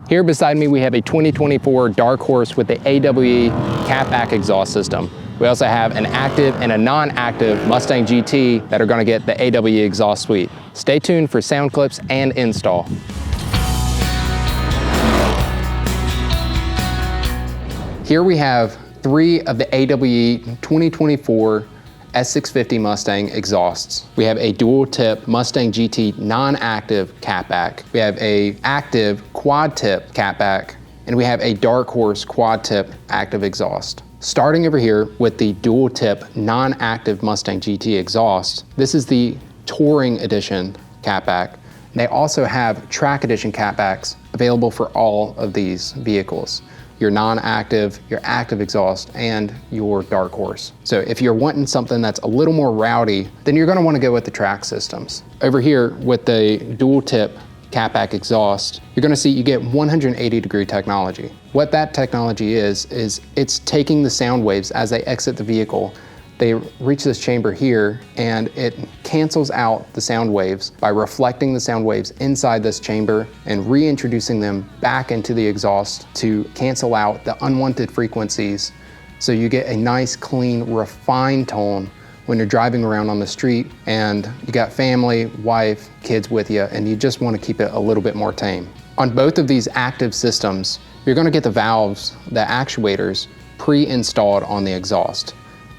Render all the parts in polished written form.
Here beside me we have a 2024 Dark Horse with the AWE catback exhaust system. We also have an active and a non-active Mustang GT that are going to get the AWE exhaust suite. Stay tuned for sound clips and install. Here we have 3 of the AWE 2024 S650 Mustang exhausts. We have a dual tip Mustang GT non-active catback. We have a active quad tip catback, and we have a Dark Horse quad tip active exhaust. Starting over here with the dual tip non-active Mustang GT exhaust, this is the Touring Edition catback. They also have Track Edition catbacks available for all of these vehicles. Your non-active, your active exhaust, and your Dark Horse. So if you're wanting something that's a little more rowdy, then you're gonna wanna go with the track systems. Over here with the dual tip catback exhaust, you're gonna see you get 180-degree technology. What that technology is it's taking the sound waves as they exit the vehicle. They reach this chamber here and it cancels out the sound waves by reflecting the sound waves inside this chamber and reintroducing them back into the exhaust to cancel out the unwanted frequencies. So you get a nice, clean, refined tone when you're driving around on the street and you got family, wife, kids with you, and you just want to keep it a little bit more tame. On both of these active systems, you're going to get the valves, the actuators, pre-installed on the exhaust.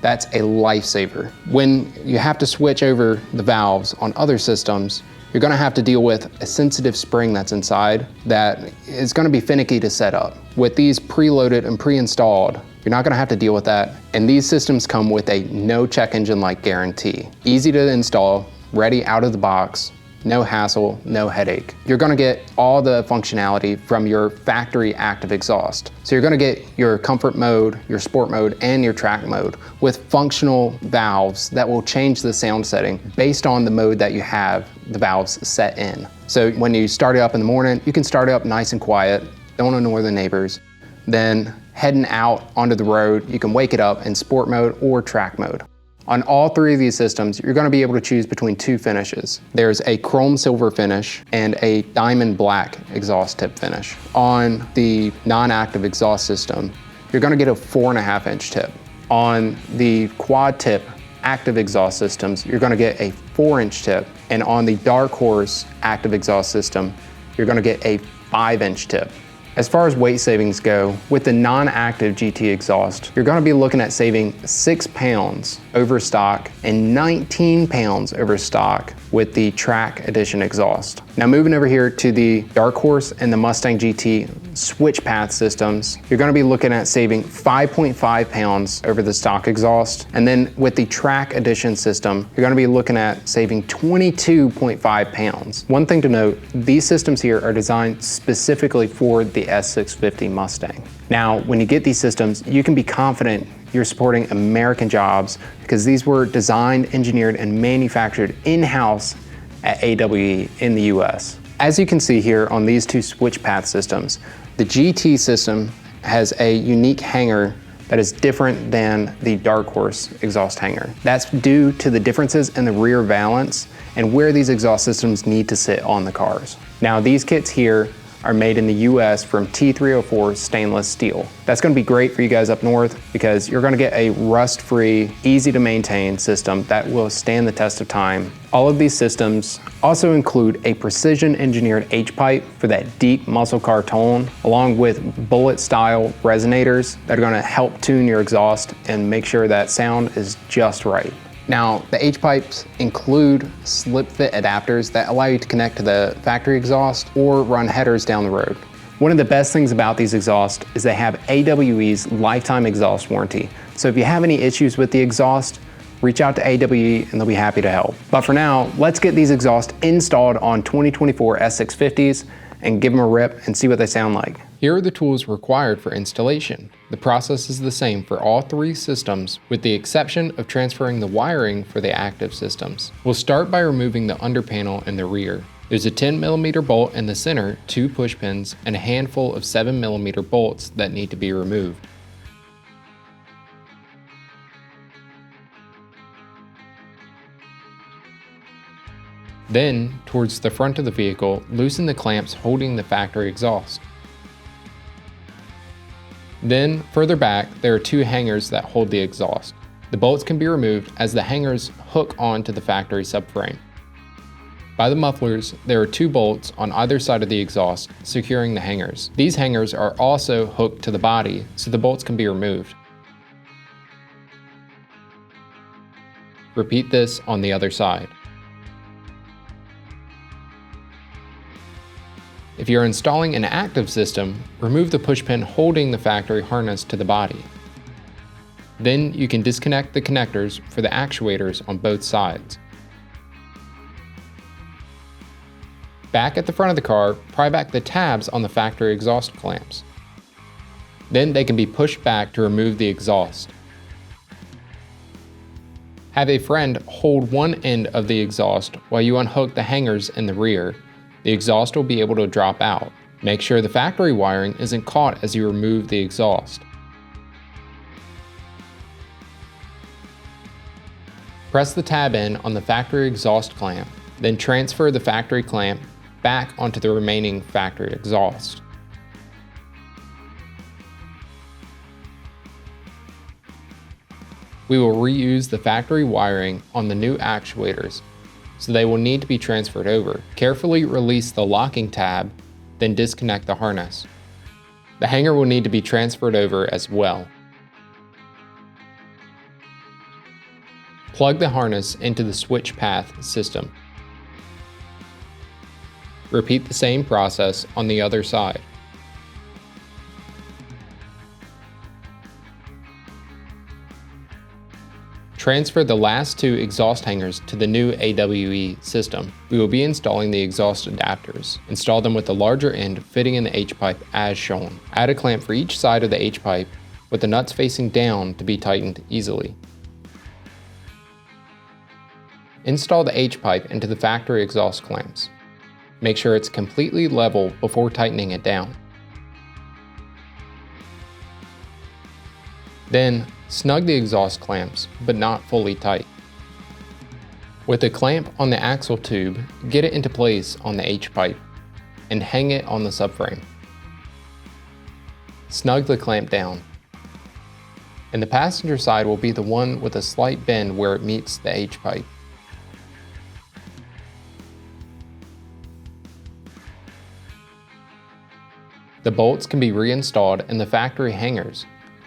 That's a lifesaver. When you have to switch over the valves on other systems, you're going to have to deal with a sensitive spring that's inside that is going to be finicky to set up. With these preloaded and pre-installed, you're not going to have to deal with that. And these systems come with a no check engine light guarantee. Easy to install, ready out of the box, no hassle, no headache. You're gonna get all the functionality from your factory active exhaust. So you're gonna get your comfort mode, your sport mode, and your track mode with functional valves that will change the sound setting based on the mode that you have the valves set in. So when you start it up in the morning, you can start it up nice and quiet, don't annoy the neighbors. Then heading out onto the road, you can wake it up in sport mode or track mode. On all 3 of these systems, you're going to be able to choose between 2 finishes. There's a chrome silver finish and a diamond black exhaust tip finish. On the non-active exhaust system, you're going to get a 4.5-inch tip. On the quad tip active exhaust systems, you're going to get a 4-inch tip. And on the Dark Horse active exhaust system, you're going to get a 5-inch tip. As far as weight savings go, with the non-active GT exhaust, you're gonna be looking at saving 6 pounds over stock and 19 pounds over stock with the Track Edition exhaust. Now moving over here to the Dark Horse and the Mustang GT SwitchPath systems, you're gonna be looking at saving 5.5 pounds over the stock exhaust. And then with the Track Edition system, you're gonna be looking at saving 22.5 pounds. One thing to note, these systems here are designed specifically for the S650 Mustang. Now, when you get these systems, you can be confident you're supporting American jobs because these were designed, engineered, and manufactured in-house at AWE in the US. As you can see here on these 2 SwitchPath systems, the GT system has a unique hanger that is different than the Dark Horse exhaust hanger. That's due to the differences in the rear valance and where these exhaust systems need to sit on the cars. Now, these kits here are made in the US from T304 stainless steel. That's gonna be great for you guys up north because you're gonna get a rust-free, easy to maintain system that will stand the test of time. All of these systems also include a precision engineered H-pipe for that deep muscle car tone, along with bullet style resonators that are gonna help tune your exhaust and make sure that sound is just right. Now, the H-pipes include slip fit adapters that allow you to connect to the factory exhaust or run headers down the road. One of the best things about these exhausts is they have AWE's lifetime exhaust warranty. So if you have any issues with the exhaust, reach out to AWE and they'll be happy to help. But for now, let's get these exhausts installed on 2024 S650s and give them a rip and see what they sound like. Here are the tools required for installation. The process is the same for all 3 systems, with the exception of transferring the wiring for the active systems. We'll start by removing the under panel in the rear. There's a 10mm bolt in the center, 2 push pins, and a handful of 7mm bolts that need to be removed. Then, towards the front of the vehicle, loosen the clamps holding the factory exhaust. Then, further back, there are two hangers that hold the exhaust. The bolts can be removed as the hangers hook onto the factory subframe. By the mufflers, there are two bolts on either side of the exhaust, securing the hangers. These hangers are also hooked to the body, so the bolts can be removed. Repeat this on the other side. If you're installing an active system, remove the pushpin holding the factory harness to the body. Then you can disconnect the connectors for the actuators on both sides. Back at the front of the car, pry back the tabs on the factory exhaust clamps. Then they can be pushed back to remove the exhaust. Have a friend hold one end of the exhaust while you unhook the hangers in the rear. The exhaust will be able to drop out. Make sure the factory wiring isn't caught as you remove the exhaust. Press the tab in on the factory exhaust clamp, then transfer the factory clamp back onto the remaining factory exhaust. We will reuse the factory wiring on the new actuators, so they will need to be transferred over. Carefully release the locking tab, then disconnect the harness. The hanger will need to be transferred over as well. Plug the harness into the SwitchPath system. Repeat the same process on the other side. Transfer the last two exhaust hangers to the new AWE system. We will be installing the exhaust adapters. Install them with the larger end fitting in the H-pipe as shown. Add a clamp for each side of the H-pipe with the nuts facing down to be tightened easily. Install the H-pipe into the factory exhaust clamps. Make sure it's completely level before tightening it down. Then, snug the exhaust clamps, but not fully tight. With the clamp on the axle tube, get it into place on the H-pipe and hang it on the subframe. Snug the clamp down. And the passenger side will be the one with a slight bend where it meets the H-pipe. The bolts can be reinstalled in the factory hangers.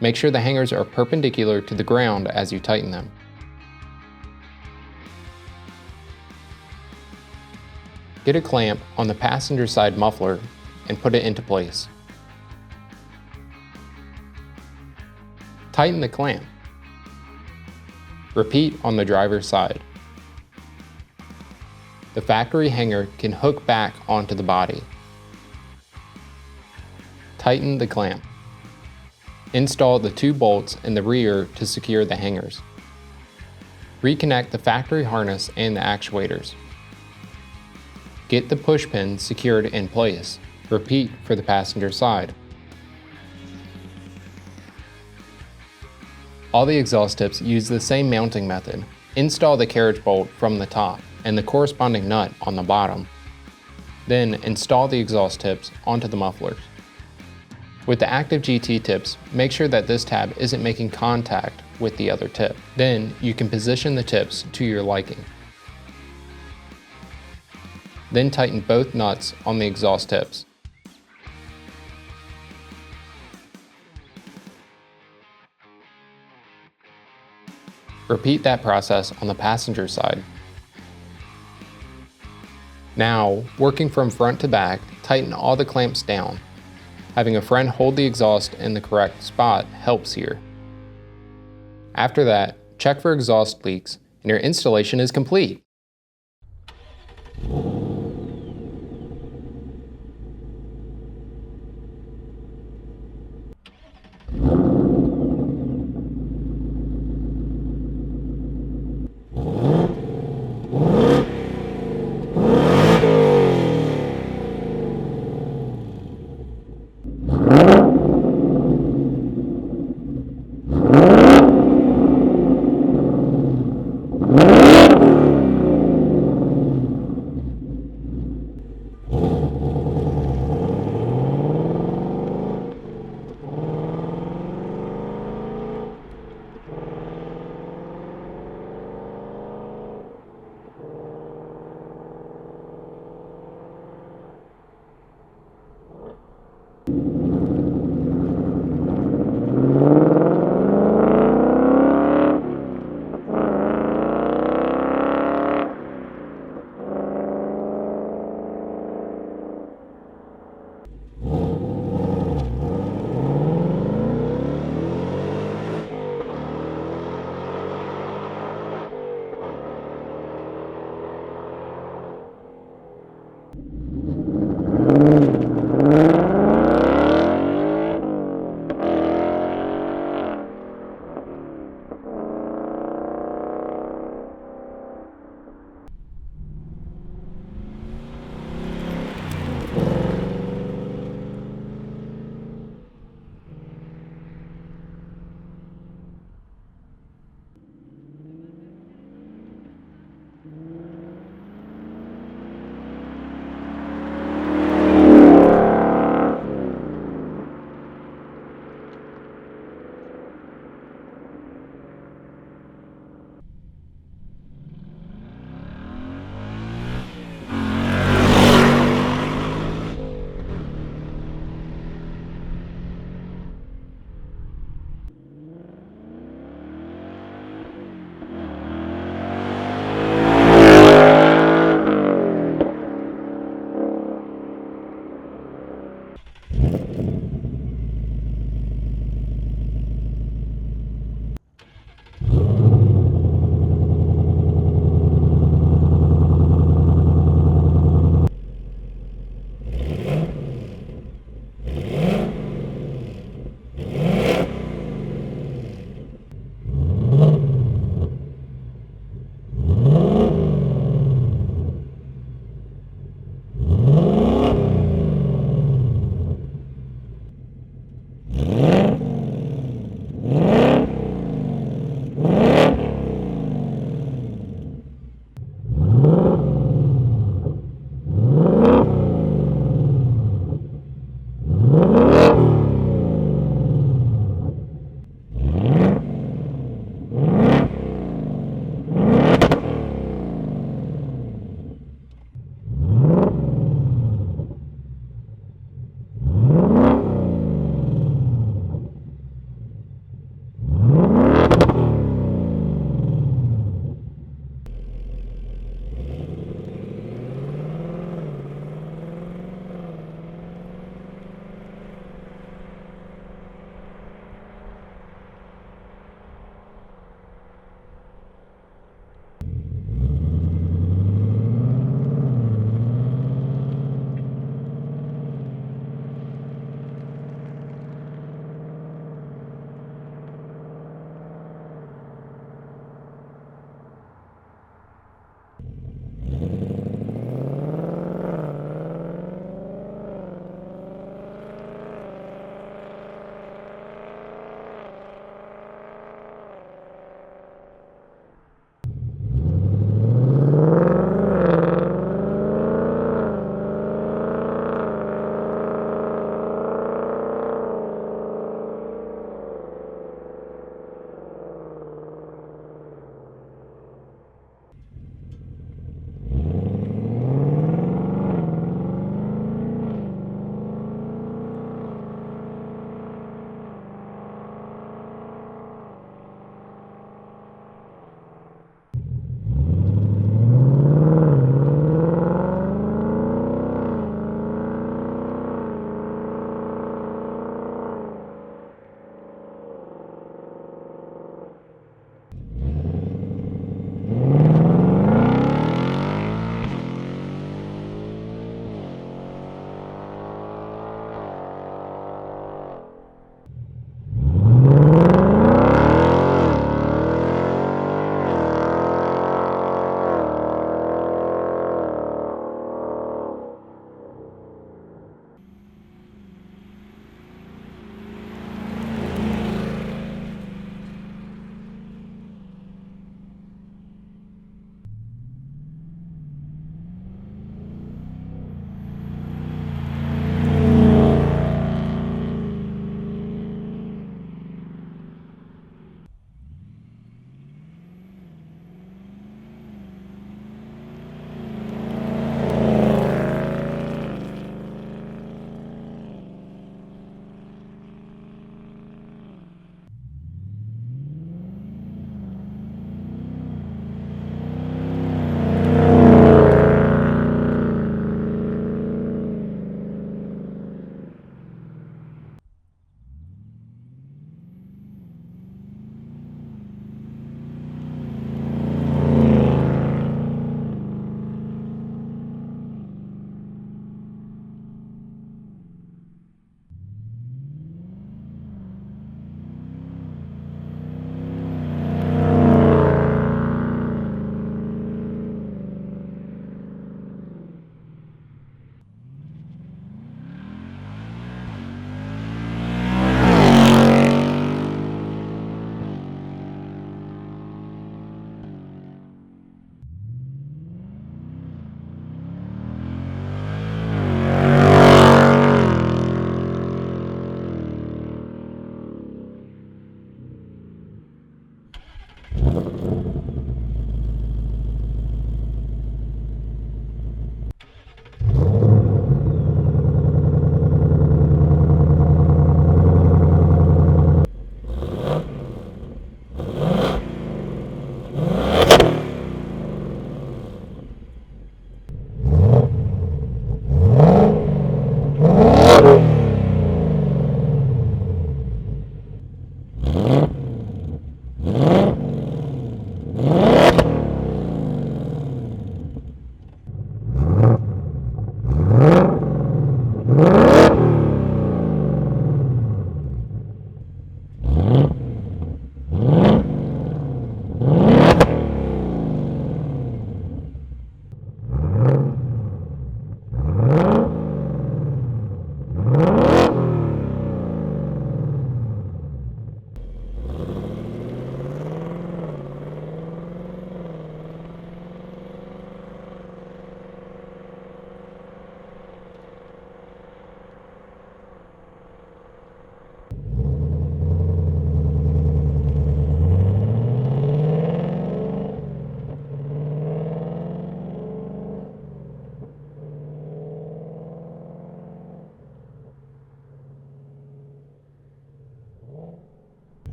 Make sure the hangers are perpendicular to the ground as you tighten them. Get a clamp on the passenger side muffler and put it into place. Tighten the clamp. Repeat on the driver's side. The factory hanger can hook back onto the body. Tighten the clamp. Install the two bolts in the rear to secure the hangers. Reconnect the factory harness and the actuators. Get the push pin secured in place. Repeat for the passenger side. All the exhaust tips use the same mounting method. Install the carriage bolt from the top and the corresponding nut on the bottom. Then install the exhaust tips onto the mufflers. With the active GT tips, make sure that this tab isn't making contact with the other tip. Then you can position the tips to your liking. Then tighten both nuts on the exhaust tips. Repeat that process on the passenger side. Now, working from front to back, tighten all the clamps down. Having a friend hold the exhaust in the correct spot helps here. After that, check for exhaust leaks and your installation is complete.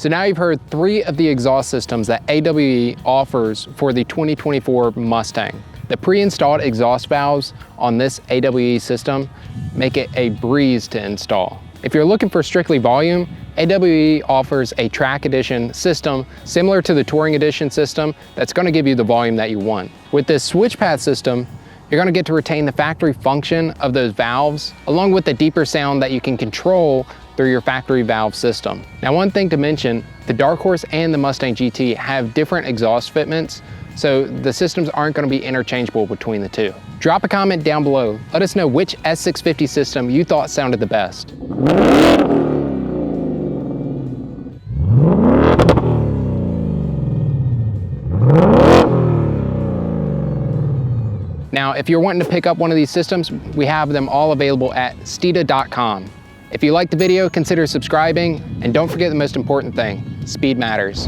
So now you've heard 3 of the exhaust systems that AWE offers for the 2024 Mustang. The pre-installed exhaust valves on this AWE system make it a breeze to install. If you're looking for strictly volume, AWE offers a track edition system similar to the touring edition system that's going to give you the volume that you want. With this SwitchPath system, you're going to get to retain the factory function of those valves along with the deeper sound that you can control through your factory valve system. Now, one thing to mention, the Dark Horse and the Mustang GT have different exhaust fitments, so the systems aren't going to be interchangeable between the two. Drop a comment down below. Let us know which S650 system you thought sounded the best. Now, if you're wanting to pick up one of these systems, we have them all available at Steeda.com. If you liked the video, consider subscribing, and don't forget the most important thing, speed matters.